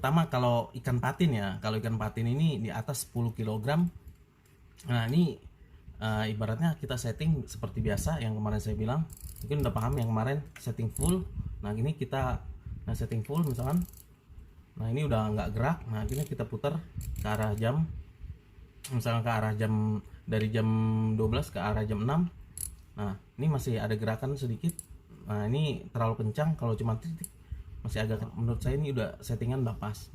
pertama kalau ikan patin ya, kalau ikan patin ini di atas 10 kg. Nah ini ibaratnya kita setting seperti biasa yang kemarin saya bilang, mungkin udah paham yang kemarin setting full. Nah ini kita setting full misalkan, nah ini udah nggak gerak. Nah ini kita putar ke arah jam, misalkan ke arah jam, dari jam 12 ke arah jam 6. Nah ini masih ada gerakan sedikit. Nah ini terlalu kencang, kalau cuma titik masih agak, menurut saya ini udah settingan udah pas,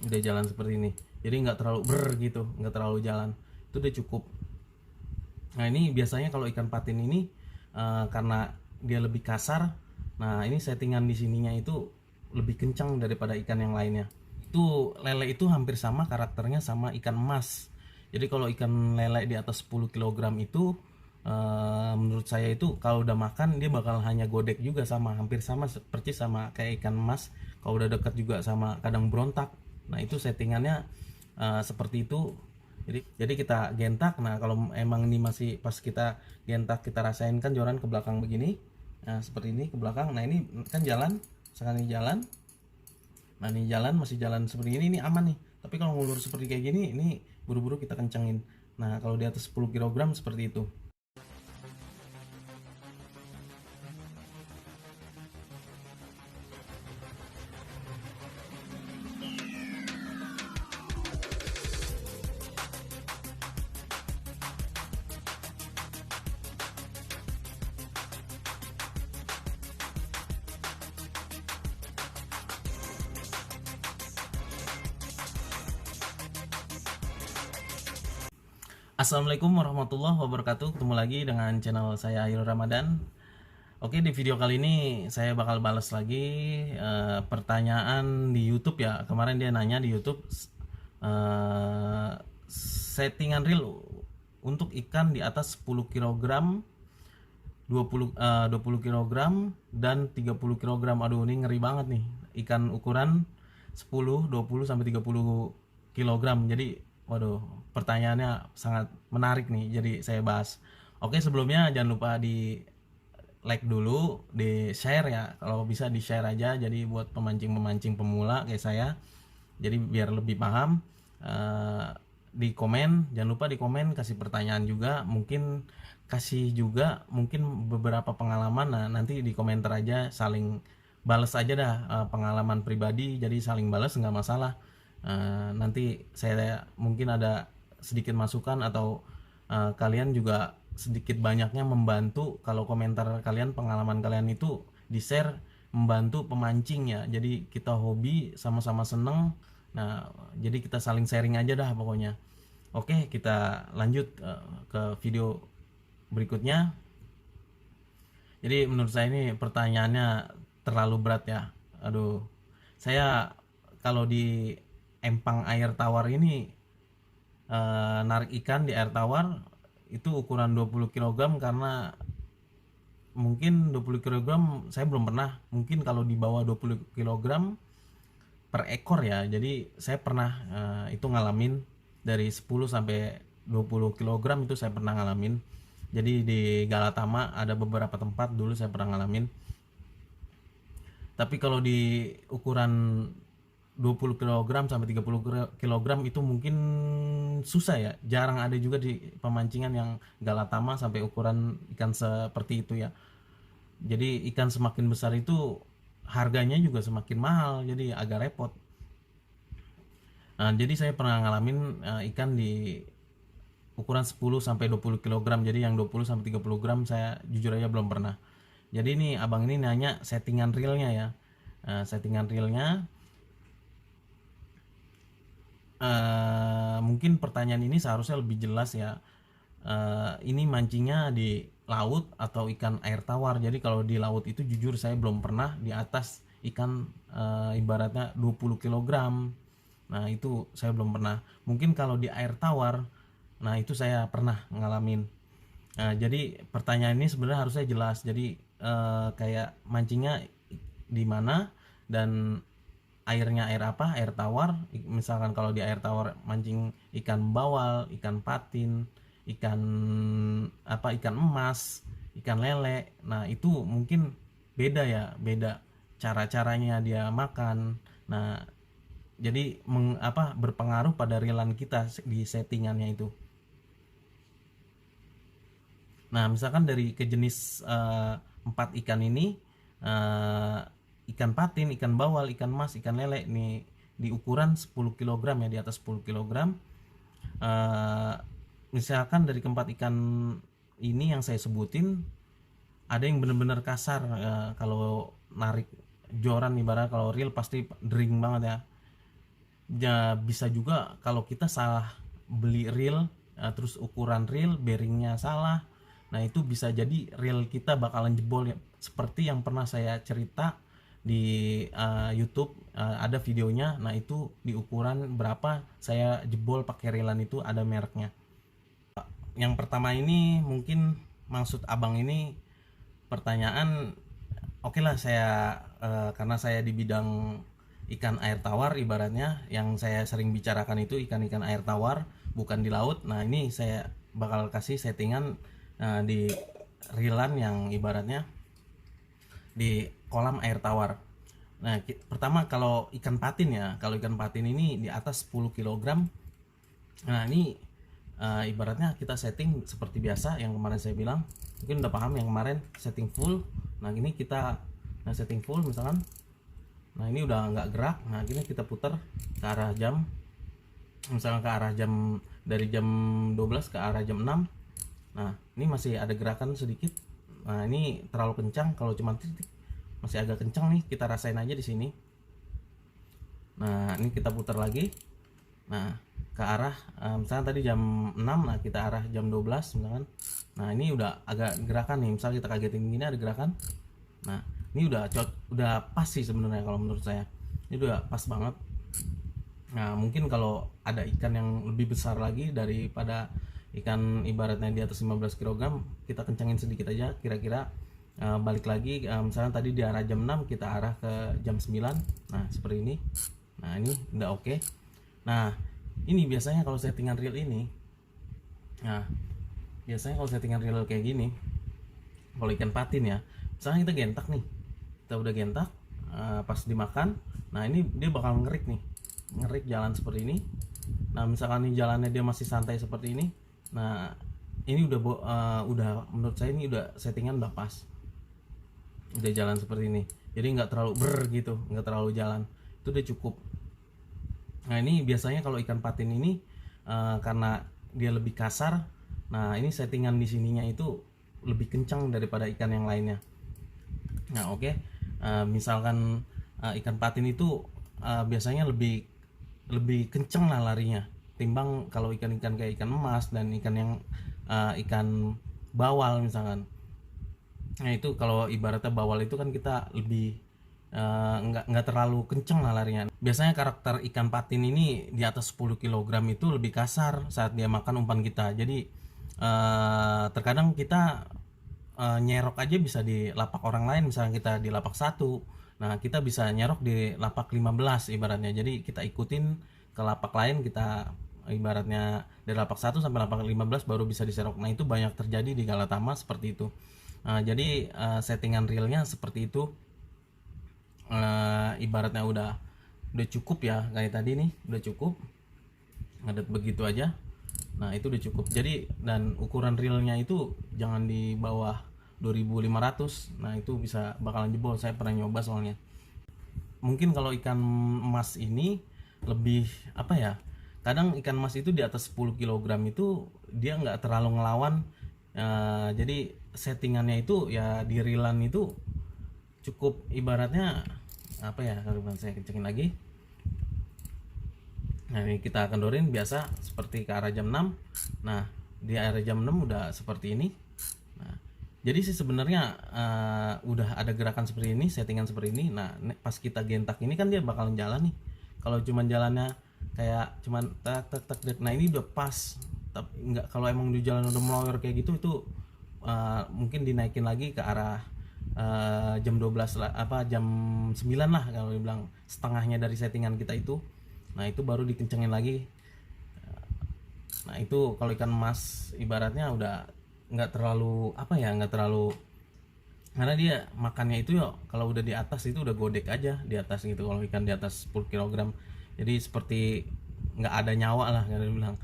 udah jalan seperti ini, jadi nggak terlalu gitu, nggak terlalu jalan, itu udah cukup. Nah ini biasanya kalau ikan patin ini karena dia lebih kasar, nah ini settingan di sininya itu lebih kencang daripada ikan yang lainnya. Itu lele itu hampir sama karakternya sama ikan emas. Jadi kalau ikan lele di atas 10 kg itu menurut saya itu kalau udah makan dia bakal hanya godek juga, sama hampir sama seperti sama kayak ikan emas. Kalau udah dekat juga sama kadang berontak. Nah itu settingannya seperti itu. Jadi kita gentak. Nah kalau emang ini masih pas kita gentak, kita rasain kan joran ke belakang begini. Nah seperti ini ke belakang. Nah ini kan jalan, sekarang ini jalan. Nah ini jalan, masih jalan seperti ini aman nih. Tapi kalau ngulur seperti kayak gini, ini buru-buru kita kencengin. Nah kalau di atas 10 kg seperti itu. Assalamualaikum warahmatullahi wabarakatuh. Ketemu lagi dengan channel saya Ayu Ramadan. Oke, di video kali ini saya bakal balas lagi pertanyaan di YouTube ya. Kemarin dia nanya di YouTube settingan reel untuk ikan di atas 10 kg, 20 kg dan 30 kg. Aduh, ini ngeri banget nih. Ikan ukuran 10, 20 sampai 30 kg. Jadi waduh, pertanyaannya sangat menarik nih, jadi saya bahas. Oke, sebelumnya jangan lupa di like dulu, di share ya, kalau bisa di share aja, jadi buat pemancing-pemancing pemula kayak saya, jadi biar lebih paham. Di komen, jangan lupa di komen, kasih pertanyaan juga, mungkin kasih juga mungkin beberapa pengalaman. Nah nanti di komentar aja, saling balas aja dah, pengalaman pribadi, jadi saling balas nggak masalah. Nanti saya mungkin ada sedikit masukan atau kalian juga sedikit banyaknya membantu kalau komentar kalian, pengalaman kalian itu di share, membantu pemancing ya. Jadi kita hobi, sama-sama seneng. Nah jadi kita saling sharing aja dah pokoknya. Oke, kita lanjut ke video berikutnya. Jadi menurut saya ini pertanyaannya terlalu berat ya. Aduh, saya kalau di empang air tawar ini narik ikan di air tawar itu ukuran 20 kg, karena mungkin 20 kg saya belum pernah. Mungkin kalau di bawah 20 kg per ekor ya. Jadi saya pernah itu ngalamin dari 10 sampai 20 kg itu saya pernah ngalamin. Jadi di Galatama ada beberapa tempat dulu saya pernah ngalamin. Tapi kalau di ukuran 20 kg sampai 30 kg itu mungkin susah ya. Jarang ada juga di pemancingan yang Galatama sampai ukuran ikan seperti itu ya. Jadi ikan semakin besar itu harganya juga semakin mahal, jadi agak repot. Nah, jadi saya pernah ngalamin ikan di ukuran 10 sampai 20 kg. Jadi yang 20 sampai 30 gram saya jujur aja belum pernah. Jadi ini abang ini nanya settingan reelnya ya. Settingan reelnya mungkin pertanyaan ini seharusnya lebih jelas ya. Ini mancingnya di laut atau ikan air tawar. Jadi kalau di laut itu jujur saya belum pernah di atas ikan ibaratnya 20 kg. Nah itu saya belum pernah. Mungkin kalau di air tawar, nah itu saya pernah ngalamin. Jadi pertanyaan ini sebenarnya harusnya jelas. Jadi kayak mancingnya di mana dan airnya air apa, air tawar. Misalkan kalau di air tawar mancing ikan bawal, ikan patin, ikan ikan emas, ikan lele. Nah itu mungkin beda ya, beda cara-caranya dia makan. Nah jadi berpengaruh pada reelan kita di settingannya itu. Nah, misalkan dari ke jenis 4 ikan ini, ikan patin, ikan bawal, ikan mas, ikan lele, ini di ukuran 10 kg ya, di atas 10 kg. Misalkan dari keempat ikan ini yang saya sebutin, ada yang benar-benar kasar, kalau narik joran ibarat kalau reel pasti dering banget ya. Ya bisa juga kalau kita salah beli reel, terus ukuran reel, bearingnya salah. Nah, itu bisa jadi reel kita bakalan jebol ya. Seperti yang pernah saya cerita di YouTube, ada videonya. Nah, itu di ukuran berapa saya jebol pakai reelan itu, ada mereknya. Yang pertama ini mungkin maksud abang ini pertanyaan, oke lah saya, karena saya di bidang ikan air tawar ibaratnya, yang saya sering bicarakan itu ikan-ikan air tawar, bukan di laut. Nah, ini saya bakal kasih settingan di reelan yang ibaratnya di kolam air tawar. Nah, pertama kalau ikan patin ya, kalau ikan patin ini di atas 10 kg. Nah, ini ibaratnya kita setting seperti biasa yang kemarin saya bilang, mungkin udah paham yang kemarin setting full. Nah, ini kita setting full misalkan. Nah, ini udah nggak gerak. Nah, ini kita putar ke arah jam, misalkan ke arah jam, dari jam 12 ke arah jam 6. Nah, ini masih ada gerakan sedikit. Nah, ini terlalu kencang, kalau cuma titik masih agak kencang nih, kita rasain aja di sini. Nah, ini kita putar lagi. Nah, ke arah misalnya tadi jam 6, nah kita arah jam 12 misalkan. Nah, ini udah agak gerakan nih, misalnya kita kagetin gini ada gerakan. Nah, ini udah pas sih sebenarnya kalau menurut saya. Ini udah pas banget. Nah, mungkin kalau ada ikan yang lebih besar lagi daripada ikan ibaratnya di atas 15 kg, kita kencangin sedikit aja, kira-kira balik lagi, misalnya tadi di arah jam 6 kita arah ke jam 9. Nah, seperti ini. Nah, ini udah oke. Nah, ini biasanya kalau settingan reel ini, nah biasanya kalau settingan reel kayak gini, kalau ikan patin ya, misalnya kita gentak nih, kita udah gentak, pas dimakan, nah ini dia bakal ngerik nih, ngerik jalan seperti ini. Nah, misalkan nih jalannya dia masih santai seperti ini, nah ini udah menurut saya ini udah settingan udah pas, udah jalan seperti ini, jadi nggak terlalu gitu, nggak terlalu jalan, itu udah cukup. Nah, ini biasanya kalau ikan patin ini karena dia lebih kasar, nah ini settingan di sininya itu lebih kencang daripada ikan yang lainnya. Nah, oke. Misalkan ikan patin itu biasanya lebih kencang lah larinya, timbang kalau ikan-ikan kayak ikan emas dan ikan yang ikan bawal misalkan. Nah, itu kalau ibaratnya bawal itu kan kita lebih nggak terlalu kenceng lah larinya. Biasanya karakter ikan patin ini di atas 10 kg itu lebih kasar saat dia makan umpan kita. Jadi terkadang kita nyerok aja bisa di lapak orang lain, misalnya kita di lapak 1. Nah, kita bisa nyerok di lapak 15 ibaratnya. Jadi kita ikutin ke lapak lain, kita ibaratnya dari lapak 1 sampai lapak 15 baru bisa diserok. Nah, itu banyak terjadi di Galatama seperti itu. Jadi settingan realnya seperti itu. Ibaratnya udah cukup ya, kayak tadi nih udah cukup, ngadet begitu aja. Nah, itu udah cukup. Jadi, dan ukuran reelnya itu jangan di bawah 2500. Nah, itu bisa bakalan jebol, saya pernah nyoba soalnya. Mungkin kalau ikan emas ini lebih apa ya, kadang ikan emas itu di atas 10 kg itu dia nggak terlalu ngelawan. Jadi settingannya itu ya di reelan itu cukup, ibaratnya apa ya, kalau saya kencengin lagi. Nah, ini kita kendorin biasa seperti ke arah jam 6. Nah, di arah jam 6 udah seperti ini. Nah, jadi sih sebenarnya udah ada gerakan seperti ini, settingan seperti ini. Nah, pas kita gentak ini kan dia bakalan jalan nih. Kalau cuman jalannya kayak cuman tak tak tak, nah ini udah pas. Tapi enggak, kalau emang di jalan udah meloyor kayak gitu, itu mungkin dinaikin lagi ke arah jam 12 lah, jam 9 lah kalau dibilang, setengahnya dari settingan kita itu. Nah, itu baru dikencengin lagi. Nah, itu kalau ikan emas ibaratnya udah nggak terlalu nggak terlalu, karena dia makannya itu ya kalau udah di atas itu udah godek aja di atas gitu. Kalau ikan di atas 10 kg jadi seperti nggak ada nyawa lah kadang bilang.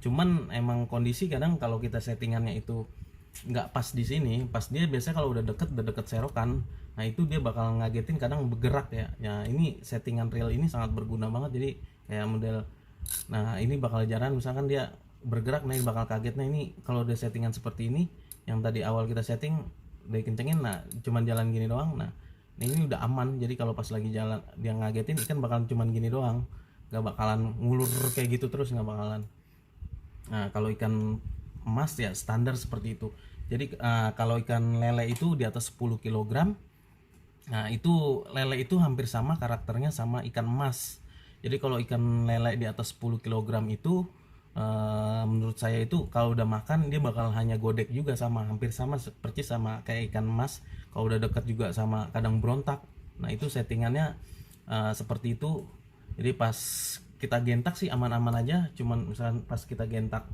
Cuman emang kondisi kadang kalau kita settingannya itu nggak pas di sini, pas dia biasanya kalau udah deket serokan, nah itu dia bakal ngagetin, kadang bergerak ya. Ya ini settingan reel ini sangat berguna banget, jadi kayak model, nah ini bakal jalan misalkan dia bergerak, nah ini bakal kaget. Nah ini kalau udah settingan seperti ini, yang tadi awal kita setting udah kencengin, nah cuman jalan gini doang, nah ini udah aman. Jadi kalau pas lagi jalan dia ngagetin, ikan bakalan cuman gini doang, nggak bakalan ngulur kayak gitu terus, nggak bakalan. Nah kalau ikan emas ya standar seperti itu. Jadi kalau ikan lele itu di atas 10 kg, nah itu lele itu hampir sama karakternya sama ikan emas. Jadi kalau ikan lele di atas 10 kg itu menurut saya itu kalau udah makan dia bakal hanya godek juga, sama hampir sama seperti sama kayak ikan emas. Kalau udah dekat juga sama kadang berontak. Nah itu settingannya seperti itu. Jadi pas kita gentak sih aman-aman aja, cuman misalkan pas kita gentak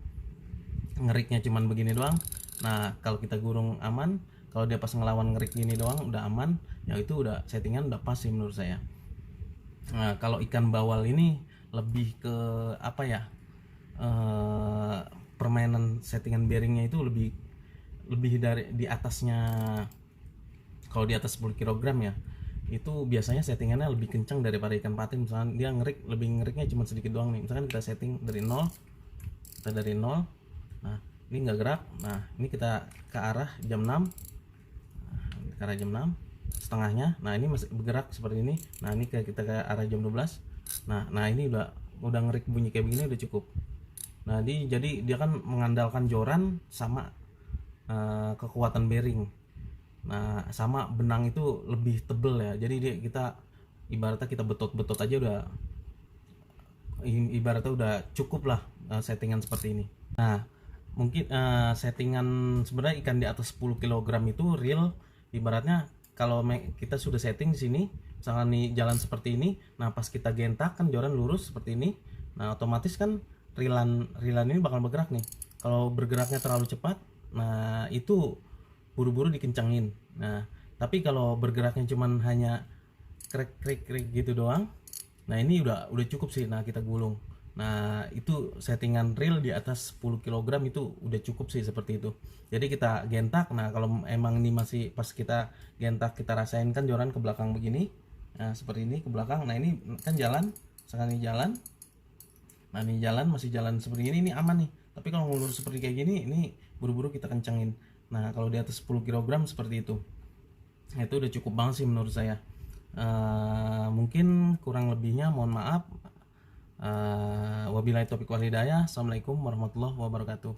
ngeriknya cuman begini doang, nah kalau kita gurung aman. Kalau dia pas ngelawan ngerik gini doang udah aman, ya itu udah settingan udah pas sih menurut saya. Nah kalau ikan bawal ini lebih ke apa ya, permainan settingan bearingnya itu lebih lebih dari di atasnya. Kalau di atas 10 kg ya itu biasanya settingannya lebih kencang daripada ikan patin. Misalkan dia ngerik, lebih ngeriknya cuma sedikit doang nih, misalkan kita setting dari 0, kita dari 0, nah ini nggak gerak, nah ini kita ke arah jam 6, ke arah jam 6 setengahnya, nah ini masih bergerak seperti ini, nah ini kita ke arah jam 12, nah ini udah ngerik bunyi kayak begini udah cukup. Nah jadi dia kan mengandalkan joran sama kekuatan bearing. Nah sama benang itu lebih tebel ya, jadi kita ibaratnya kita betot-betot aja udah, ibaratnya udah cukup lah settingan seperti ini. Nah mungkin settingan sebenarnya ikan di atas 10 kg itu real, ibaratnya kalau kita sudah setting di sini misalkan nih jalan seperti ini, nah pas kita gentak kan joran lurus seperti ini, nah otomatis kan reelan ini bakal bergerak nih. Kalau bergeraknya terlalu cepat, nah itu buru-buru dikencangin. Nah tapi kalau bergeraknya cuman hanya krik gitu doang, nah ini udah cukup sih. Nah kita gulung, nah itu settingan reel di atas 10 kg itu udah cukup sih seperti itu. Jadi kita gentak, nah kalau emang ini masih pas kita gentak kita rasain kan joran ke belakang begini, nah seperti ini ke belakang, nah ini kan jalan, sekarang ini jalan, nah ini jalan masih jalan seperti ini aman nih. Tapi kalau ngulur seperti kayak gini, ini buru-buru kita kencangin. Nah kalau di atas 10 kg seperti itu udah cukup banget sih menurut saya. Mungkin kurang lebihnya mohon maaf. Wabillahi taufiq wal hidayah. Assalamualaikum warahmatullahi wabarakatuh.